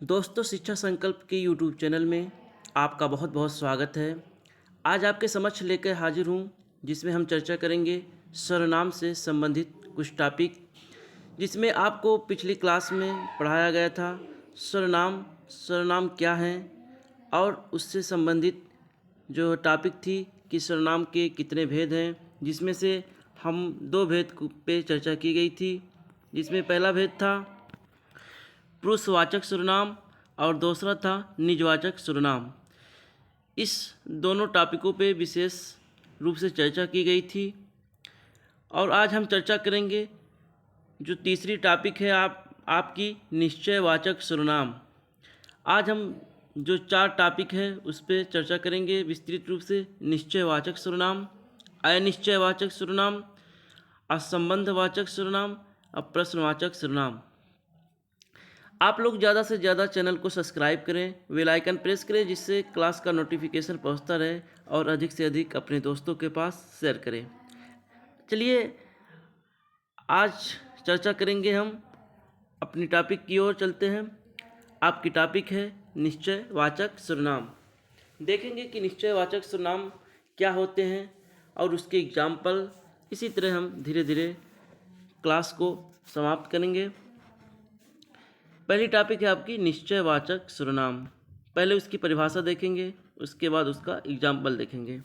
दोस्तों, शिक्षा संकल्प के यूट्यूब चैनल में आपका बहुत बहुत स्वागत है। आज आपके समक्ष लेकर हाजिर हूँ, जिसमें हम चर्चा करेंगे सर्वनाम से संबंधित कुछ टॉपिक, जिसमें आपको पिछली क्लास में पढ़ाया गया था सर्वनाम सर्वनाम क्या है और उससे संबंधित जो टॉपिक थी कि सर्वनाम के कितने भेद हैं, जिसमें से हम दो भेद पे चर्चा की गई थी। जिसमें पहला भेद था पुरुषवाचक सर्वनाम और दूसरा था निजवाचक सर्वनाम। इस दोनों टॉपिकों पे विशेष रूप से चर्चा की गई थी और आज हम चर्चा करेंगे जो तीसरी टॉपिक है आपकी निश्चयवाचक सर्वनाम। आज हम जो चार टॉपिक है उस पर चर्चा करेंगे विस्तृत रूप से। निश्चयवाचक सर्वनाम, अनिश्चयवाचक सर्वनाम, असंबंधवाचक सर्वनाम और प्रश्नवाचक सर्वनाम। आप लोग ज़्यादा से ज़्यादा चैनल को सब्सक्राइब करें, बेल आइकन प्रेस करें, जिससे क्लास का नोटिफिकेशन पहुंचता रहे और अधिक से अधिक अपने दोस्तों के पास शेयर करें। चलिए आज चर्चा करेंगे, हम अपनी टॉपिक की ओर चलते हैं। आपकी टॉपिक है निश्चयवाचक सर्वनाम। देखेंगे कि निश्चयवाचक सर्वनाम क्या होते हैं और उसके एग्जाम्पल। इसी तरह हम धीरे धीरे क्लास को समाप्त करेंगे। पहली टॉपिक है आपकी निश्चयवाचक सर्वनाम। पहले उसकी परिभाषा देखेंगे, उसके बाद उसका एग्जाम्पल देखेंगे।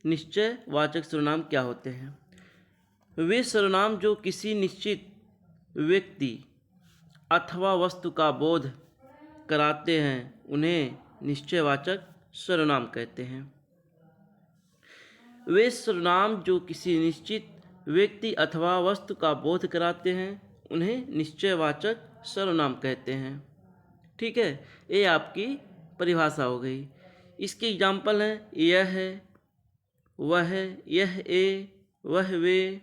निश्चयवाचक सर्वनाम क्या होते हैं? वे सर्वनाम जो किसी निश्चित व्यक्ति अथवा वस्तु का बोध कराते हैं उन्हें निश्चयवाचक सर्वनाम कहते हैं। वे सर्वनाम जो किसी निश्चित व्यक्ति अथवा वस्तु का बोध कराते हैं उन्हें निश्चयवाचक सर्वनाम कहते हैं। ठीक है, ये आपकी परिभाषा हो गई। इसके एग्जाम्पल हैं यह है, वह है, यह ए, वह वे।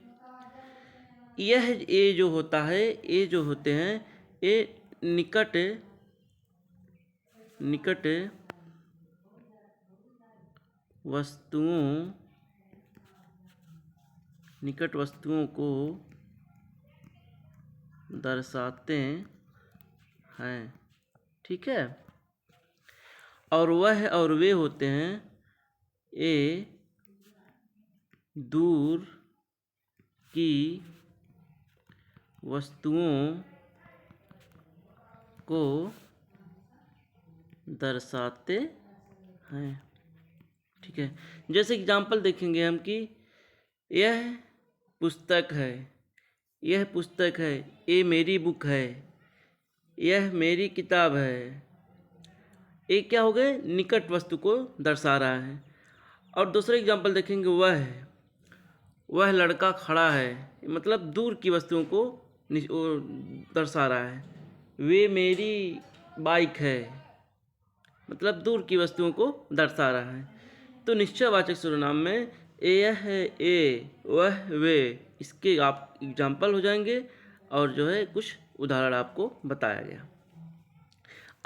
यह ए जो होता है, ये जो होते हैं ये निकट वस्तुओं को दर्शाते हैं। ठीक है, और वह और वे होते हैं ये दूर की वस्तुओं को दर्शाते हैं। ठीक है, जैसे एग्जाम्पल देखेंगे हम कि यह पुस्तक है, यह पुस्तक है, ये मेरी बुक है, यह मेरी किताब है। ये क्या हो गए? निकट वस्तु को दर्शा रहा है। और दूसरा एग्जाम्पल देखेंगे, वह लड़का खड़ा है, मतलब दूर की वस्तुओं को दर्शा रहा है। वे मेरी बाइक है, मतलब दूर की वस्तुओं को दर्शा रहा है। तो निश्चयवाचक सर्वनाम में यह है, ए, वह, वे, इसके आप एग्जाम्पल हो जाएंगे और जो है कुछ उदाहरण आपको बताया गया।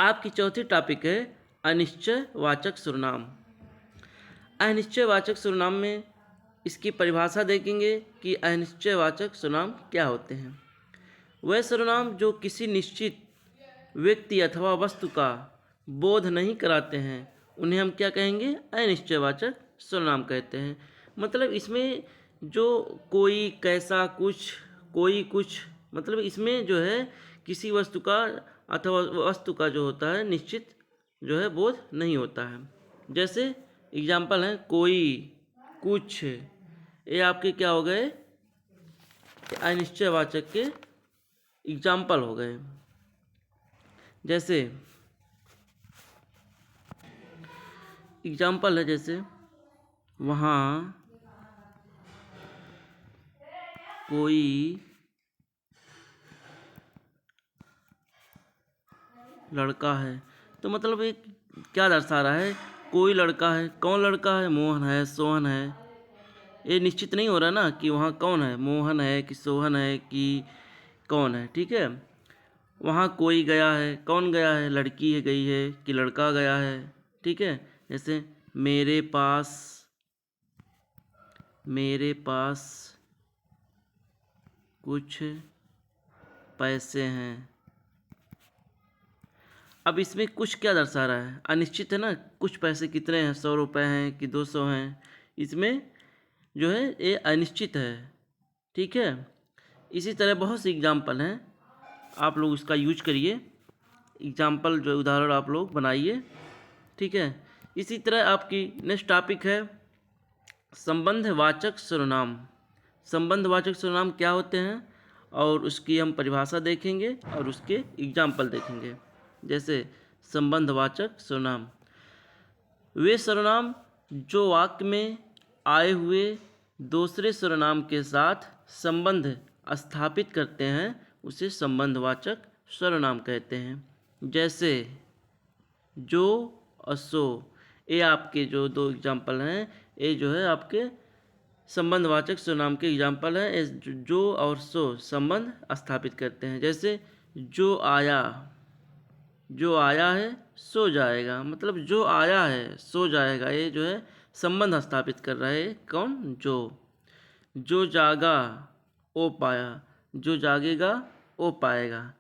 आपकी चौथी टॉपिक है अनिश्चयवाचक सर्वनाम। अनिश्चयवाचक सर्वनाम में इसकी परिभाषा देखेंगे कि अनिश्चयवाचक सर्वनाम क्या होते हैं। वह सर्वनाम जो किसी निश्चित व्यक्ति अथवा वस्तु का बोध नहीं कराते हैं उन्हें हम क्या कहेंगे? अनिश्चयवाचक सर्वनाम कहते हैं। मतलब इसमें जो कोई, कैसा, कुछ, कोई, कुछ, मतलब इसमें जो है किसी वस्तु का अथवा वस्तु का जो होता है निश्चित जो है बोध नहीं होता है। जैसे एग्जाम्पल है कोई, कुछ, ये आपके क्या हो गए? अनिश्चयवाचक के एग्जाम्पल हो गए। जैसे एग्जाम्पल है, जैसे वहाँ कोई लड़का है, तो मतलब ये क्या दर्शा रहा है? कोई लड़का है। कौन लड़का है? मोहन है, सोहन है। ये निश्चित नहीं हो रहा ना कि वहाँ कौन है, मोहन है कि सोहन है कि कौन है। ठीक है, वहाँ कोई गया है, कौन गया है? लड़की है गई है कि लड़का गया है। ठीक है, जैसे मेरे पास कुछ पैसे हैं। अब इसमें कुछ क्या दर्शा रहा है, अनिश्चित है ना, कुछ पैसे कितने हैं, 100 रुपये हैं कि 200 हैं, इसमें जो है ये अनिश्चित है। ठीक है, इसी तरह बहुत से एग्जाम्पल हैं, आप लोग इसका यूज करिए, एग्जाम्पल जो उदाहरण आप लोग बनाइए। ठीक है, इसी तरह आपकी नेक्स्ट टॉपिक है संबंधवाचक सर्वनाम। संबंधवाचक सर्वनाम क्या होते हैं और उसकी हम परिभाषा देखेंगे और उसके एग्जाम्पल देखेंगे। जैसे संबंधवाचक सर्वनाम, वे सर्वनाम जो वाक्य में आए हुए दूसरे सर्वनाम के साथ संबंध स्थापित करते हैं उसे संबंधवाचक सर्वनाम कहते हैं। जैसे जो और सो, ये आपके जो दो एग्जाम्पल हैं, ये जो है आपके संबंधवाचक सर्वनाम के एग्जाम्पल हैं। जो और सो संबंध स्थापित करते हैं। जैसे जो आया, जो आया है सो जाएगा, मतलब जो आया है सो जाएगा, ये जो है संबंध स्थापित कर रहा है कौन, जो जागा ओ पाया, जो जागेगा ओ पाएगा,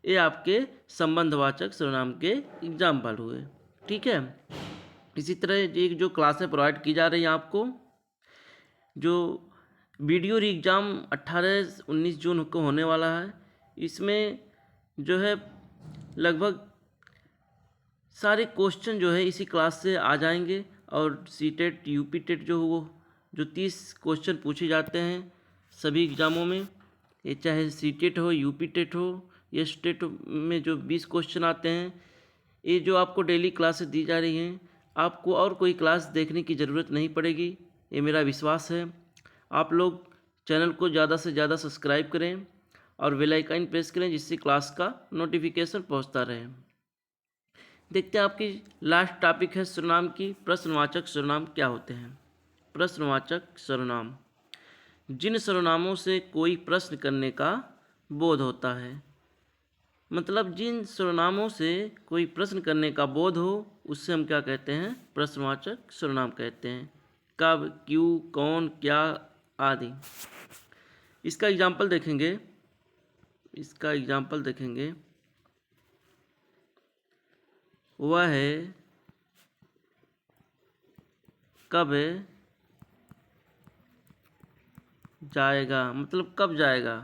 ये आपके संबंधवाचक सर्वनाम के एग्जाम्पल हुए। ठीक है, इसी तरह एक जो क्लासें प्रोवाइड की जा रही हैं आपको, जो वीडियो एग्ज़ाम 18-19 जून को होने वाला है, इसमें जो है लगभग सारे क्वेश्चन जो है इसी क्लास से आ जाएंगे। और सीटेट यूपी टेट जो वो जो 30 क्वेश्चन पूछे जाते हैं सभी एग्ज़ामों में, ये चाहे सीटेट हो, यूपी टेट हो या स्टेट में जो 20 क्वेश्चन आते हैं, ये जो आपको डेली क्लासेस दी जा रही हैं, आपको और कोई क्लास देखने की ज़रूरत नहीं पड़ेगी, ये मेरा विश्वास है। आप लोग चैनल को ज़्यादा से ज़्यादा सब्सक्राइब करें और बेल आइकन प्रेस करें जिससे क्लास का नोटिफिकेशन पहुंचता रहे। देखते हैं आपकी लास्ट टॉपिक है सर्वनाम की, प्रश्नवाचक सर्वनाम क्या होते हैं। प्रश्नवाचक सर्वनाम, जिन सर्वनामों से कोई प्रश्न करने का बोध होता है, मतलब जिन सर्वनामों से कोई प्रश्न करने का बोध हो उससे हम क्या कहते हैं, प्रश्नवाचक सर्वनाम कहते हैं। कब, क्यों, कौन, क्या आदि। इसका एग्जाम्पल देखेंगे, वह कब जाएगा, मतलब कब जाएगा,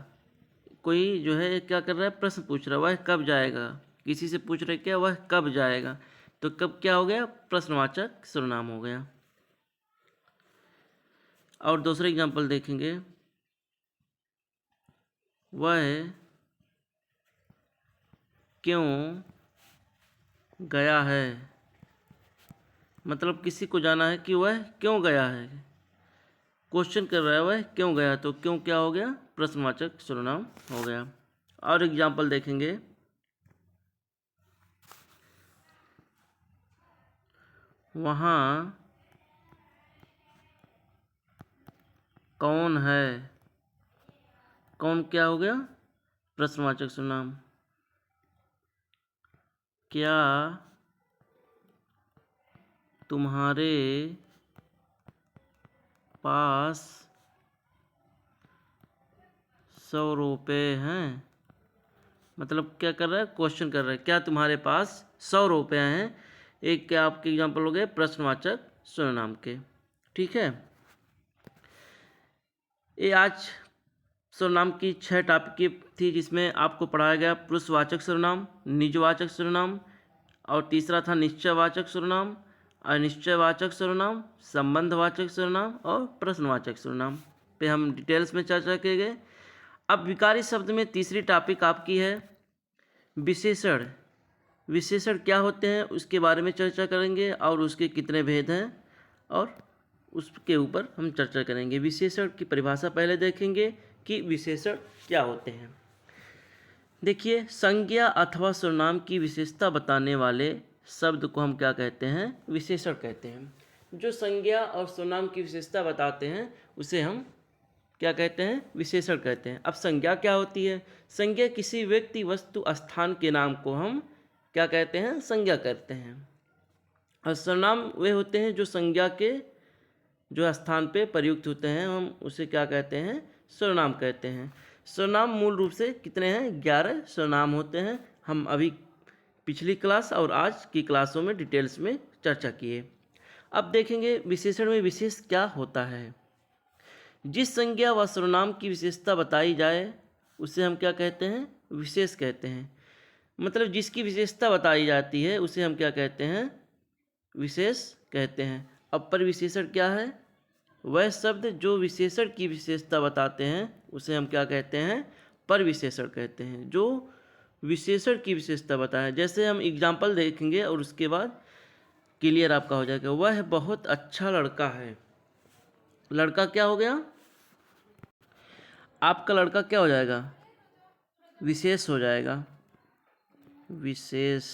कोई जो है क्या कर रहा है, प्रश्न पूछ रहा है, वह कब जाएगा, किसी से पूछ रहे क्या, वह कब जाएगा, तो कब क्या हो गया, प्रश्नवाचक सर्वनाम हो गया। और दूसरा एग्जाम्पल देखेंगे, वह क्यों गया है, मतलब किसी को जाना है कि वह क्यों गया है, क्वेश्चन कर रहा है वह क्यों गया, तो क्यों क्या हो गया, प्रश्नवाचक सर्वनाम हो गया। और एग्जाम्पल देखेंगे, वहाँ कौन है, कौन क्या हो गया, प्रश्नवाचक सर्वनाम। क्या तुम्हारे पास 100 रुपये हैं, मतलब क्या कर रहा है, क्वेश्चन कर रहा है, क्या तुम्हारे पास 100 रुपये हैं। एक क्या आपके एग्जाम्पल हो गए प्रश्नवाचक सर्वनाम के। ठीक है, ये आज सर्वनाम की 6 टॉपिक थी जिसमें आपको पढ़ाया गया पुरुषवाचक सर्वनाम, निजवाचक सर्वनाम, और तीसरा था निश्चयवाचक सर्वनाम, अनिश्चयवाचक सर्वनाम, संबंधवाचक सर्वनाम और प्रश्नवाचक सर्वनाम पे हम डिटेल्स में चर्चा किए गए। अब विकारी शब्द में तीसरी टॉपिक आपकी है विशेषण। विशेषण क्या होते हैं उसके बारे में चर्चा करेंगे और उसके कितने भेद हैं और उसके ऊपर हम चर्चा करेंगे। विशेषण की परिभाषा पहले देखेंगे कि विशेषण क्या होते हैं। देखिए, संज्ञा अथवा सर्वनाम की विशेषता बताने वाले शब्द को हम क्या कहते हैं, विशेषण कहते हैं। जो संज्ञा और सर्वनाम की विशेषता बताते हैं उसे हम क्या कहते हैं, विशेषण कहते हैं। अब संज्ञा क्या होती है, संज्ञा किसी व्यक्ति, वस्तु, स्थान के नाम को हम क्या कहते हैं, संज्ञा कहते हैं। और सर्वनाम वे होते हैं जो संज्ञा के जो स्थान पे प्रयुक्त होते हैं, हम उसे क्या कहते हैं, सर्वनाम कहते हैं। सर्वनाम मूल रूप से कितने हैं, 11 सर्वनाम होते हैं। हम अभी पिछली क्लास और आज की क्लासों में डिटेल्स में चर्चा किए। अब देखेंगे विशेषण में विशेष क्या होता है। जिस संज्ञा व सर्वनाम की विशेषता बताई जाए उसे हम क्या कहते हैं, विशेष कहते हैं। मतलब जिसकी विशेषता बताई जाती है उसे हम क्या कहते हैं, विशेष कहते हैं। अब परिविशेषण क्या है, वह शब्द जो विशेषण की विशेषता बताते हैं उसे हम क्या कहते हैं, परिविशेषण कहते हैं। जो विशेषण की विशेषता बताएं, जैसे हम एग्जाम्पल देखेंगे और उसके बाद क्लियर आपका हो जाएगा। वह बहुत अच्छा लड़का है। लड़का क्या हो गया, आपका लड़का क्या हो जाएगा, विशेष हो जाएगा, विशेष।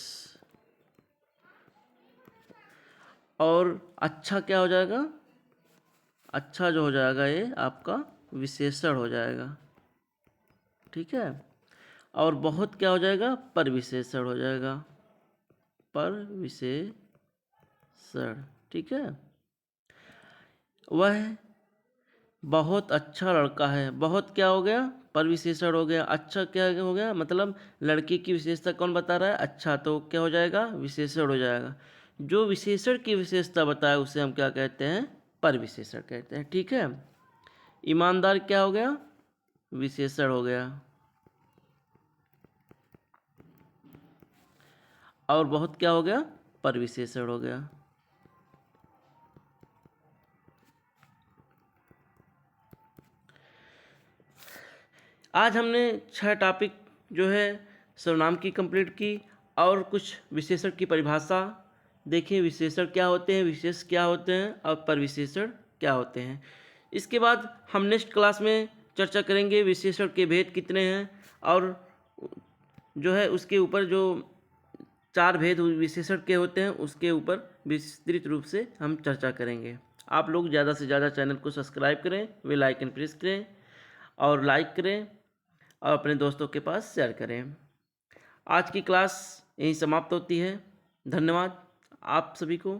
और अच्छा क्या हो जाएगा, अच्छा जो हो जाएगा ये आपका विशेषण हो जाएगा, ठीक है। और बहुत क्या हो जाएगा, परिविशेषण हो जाएगा, परिविशेषण, ठीक है। वह बहुत अच्छा लड़का है, बहुत क्या हो गया, परिविशेषण हो गया। अच्छा क्या हो गया, मतलब लड़के की विशेषता कौन बता रहा है, अच्छा, तो क्या हो जाएगा, विशेषण हो जाएगा। जो विशेषण की विशेषता बताए उसे हम क्या कहते हैं, परिविशेषण कहते हैं, ठीक है। ईमानदार क्या हो गया, विशेषण हो गया। और बहुत क्या हो गया, परिविशेषण हो गया। आज हमने 6 टॉपिक जो है सर्वनाम की कंप्लीट की और कुछ विशेषण की परिभाषा देखें, विशेषण क्या होते हैं, विशेष क्या होते हैं और परिविशेषण क्या होते हैं। इसके बाद हम नेक्स्ट क्लास में चर्चा करेंगे विशेषण के भेद कितने हैं और जो है उसके ऊपर जो 4 भेद विशेषण के होते हैं उसके ऊपर विस्तृत रूप से हम चर्चा करेंगे। आप लोग ज़्यादा से ज़्यादा चैनल को सब्सक्राइब करें, बेल आइकन प्रेस करें और लाइक करें और अपने दोस्तों के पास शेयर करें। आज की क्लास यहीं समाप्त होती है। धन्यवाद आप सभी को।